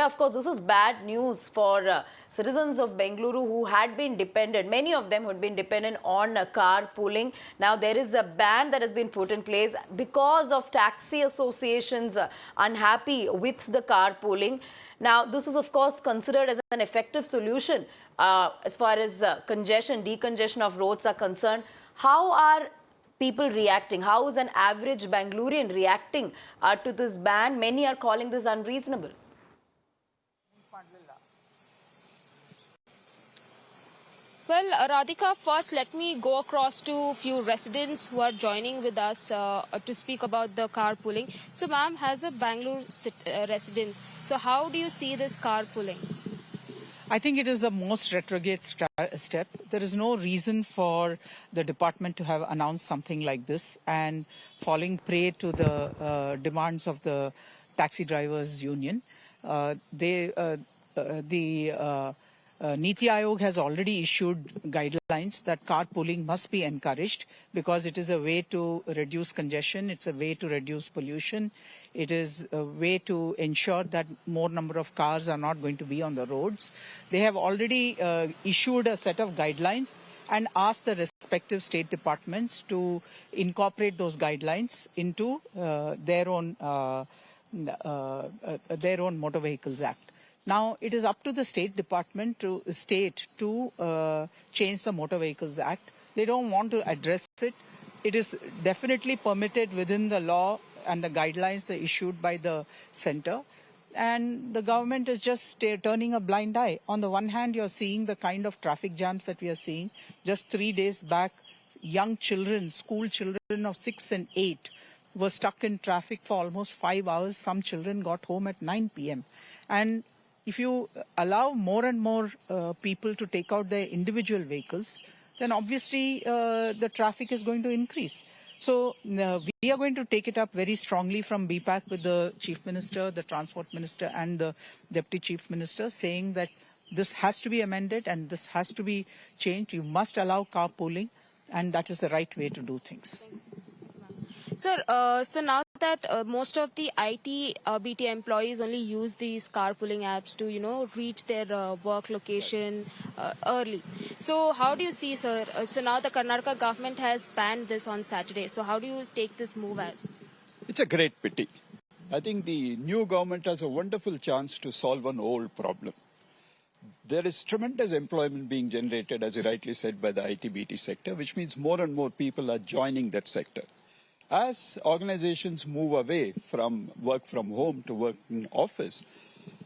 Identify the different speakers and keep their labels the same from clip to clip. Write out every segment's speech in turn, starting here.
Speaker 1: Yeah, of course, this is bad news for citizens of Bengaluru who had been dependent, many of them had been dependent on carpooling. Now, there is a ban that has been put in place because of taxi associations unhappy with the carpooling. Now, this is, of course, considered as an effective solution as far as congestion, decongestion of roads are concerned. How are people reacting? How is an average Bangalorean reacting to this ban? Many are calling this unreasonable.
Speaker 2: Well, Radhika, first let me go across to a few residents who are joining with us to speak about the carpooling. So, ma'am, as a Bangalore resident, so how do you see this carpooling?
Speaker 3: I think it is the most retrograde step. There is no reason for the department to have announced something like this and falling prey to the demands of the taxi drivers union. Niti Aayog has already issued guidelines that carpooling must be encouraged because it is a way to reduce congestion, it's a way to reduce pollution, it is a way to ensure that more number of cars are not going to be on the roads. They have already issued a set of guidelines and asked the respective state departments to incorporate those guidelines into their own Motor Vehicles Act. Now, it is up to the State Department to change the Motor Vehicles Act. They don't want to address it. It is definitely permitted within the law and the guidelines issued by the centre. And the government is just turning a blind eye. On the one hand, you're seeing the kind of traffic jams that we are seeing. Just 3 days back, young children, school children of 6 and 8, were stuck in traffic for almost 5 hours. Some children got home at 9 p.m. And if you allow more and more people to take out their individual vehicles, then obviously the traffic is going to increase. So we are going to take it up very strongly from BPAC with the Chief Minister, the Transport Minister and the Deputy Chief Minister, saying that this has to be amended and this has to be changed. You must allow carpooling, and that is the right way to do things.
Speaker 2: Sir, so now that most of the IT BT employees only use these carpooling apps to, reach their work location early. So how do you see, sir? So now the Karnataka government has banned this on Saturday. So how do you take this move as?
Speaker 4: It's a great pity. I think the new government has a wonderful chance to solve an old problem. There is tremendous employment being generated, as you rightly said, by the IT BT sector, which means more and more people are joining that sector. As organizations move away from work from home to work in office,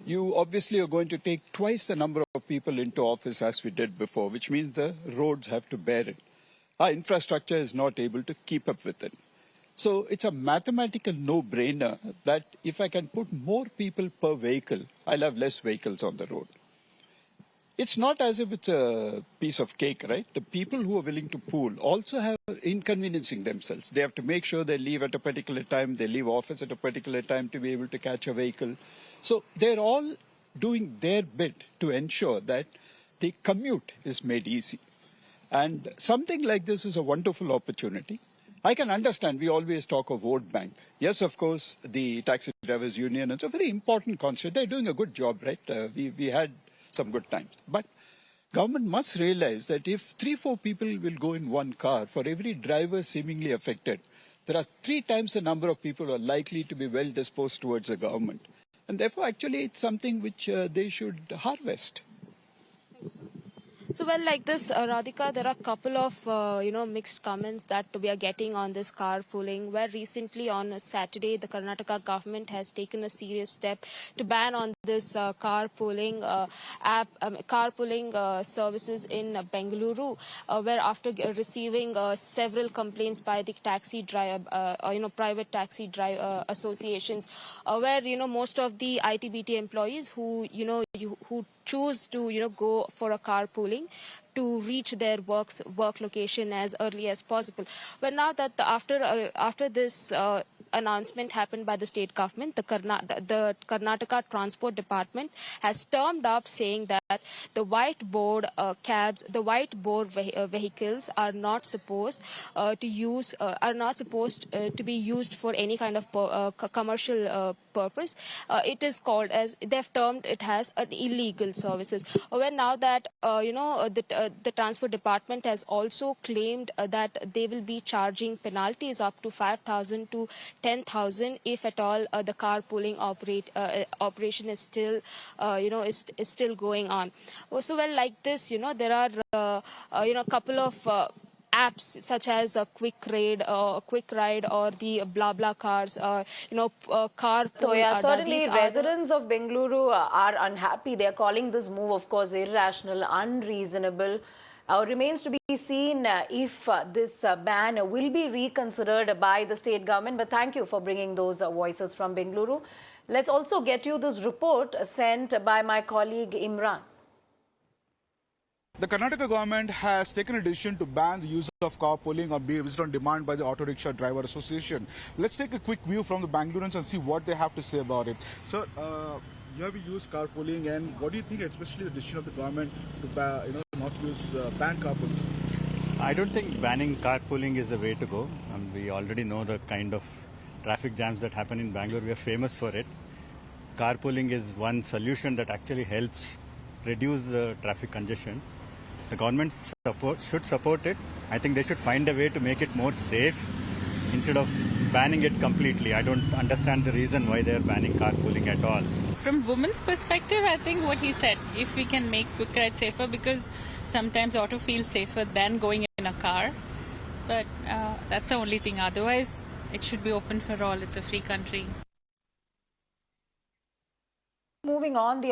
Speaker 4: you obviously are going to take twice the number of people into office as we did before, which means the roads have to bear it. Our infrastructure is not able to keep up with it. So it's a mathematical no-brainer that if I can put more people per vehicle, I'll have less vehicles on the road. It's not as if it's a piece of cake, right? The people who are willing to pool also have inconveniencing themselves. They have to make sure they leave at a particular time, they leave office at a particular time to be able to catch a vehicle. So they're all doing their bit to ensure that the commute is made easy. And something like this is a wonderful opportunity. I can understand we always talk of vote bank. Yes, of course, the Taxi Drivers Union, it's a very important concept. They're doing a good job, right? We had some good times. But government must realize that if 3-4 people will go in one car, for every driver seemingly affected, there are 3 times the number of people who are likely to be well disposed towards the government. And therefore, actually, it's something which they should harvest.
Speaker 2: So, well, like this, Radhika, there are a couple of, mixed comments that we are getting on this carpooling, where recently on Saturday, the Karnataka government has taken a serious step to ban on this carpooling services in Bengaluru, where after receiving several complaints by the taxi driver, private taxi driver associations, where, most of the ITBT employees who choose to, go for a carpooling to reach their work location as early as possible. But now that after this announcement happened by the state government, the Karnataka Transport Department has stormed up saying that the whiteboard cabs, the whiteboard vehicles are not supposed to be used for any kind of commercial purpose. It is called as, they've termed it as an illegal services. Well, now that the transport department has also claimed that they will be charging penalties up to 5,000 to 10,000 if at all the carpooling operation is still is still going on. So well, like this, there are a couple of apps such as a quick ride or the blah blah cars, carpool.
Speaker 1: So yeah, certainly
Speaker 2: these
Speaker 1: residents of Bengaluru are unhappy. They are calling this move, of course, irrational, unreasonable. Remains to be seen if this ban will be reconsidered by the state government. But thank you for bringing those voices from Bengaluru. Let's also get you this report sent by my colleague Imran.
Speaker 5: The Karnataka government has taken a decision to ban the use of carpooling based on demand by the Auto Rickshaw Driver Association. Let's take a quick view from the Bangaloreans and see what they have to say about it. So, you have used carpooling, and what do you think, especially the decision of the government to ban carpooling?
Speaker 6: I don't think banning carpooling is the way to go. We already know the kind of traffic jams that happen in Bangalore. We are famous for it. Carpooling is one solution that actually helps reduce the traffic congestion. The government should support it. I think they should find a way to make it more safe instead of banning it completely. I don't understand the reason why they are banning carpooling at all.
Speaker 7: From women's perspective, I think what he said, if we can make quick ride safer, because sometimes auto feels safer than going in a car. But that's the only thing. Otherwise, it should be open for all. It's a free country.
Speaker 1: Moving on, the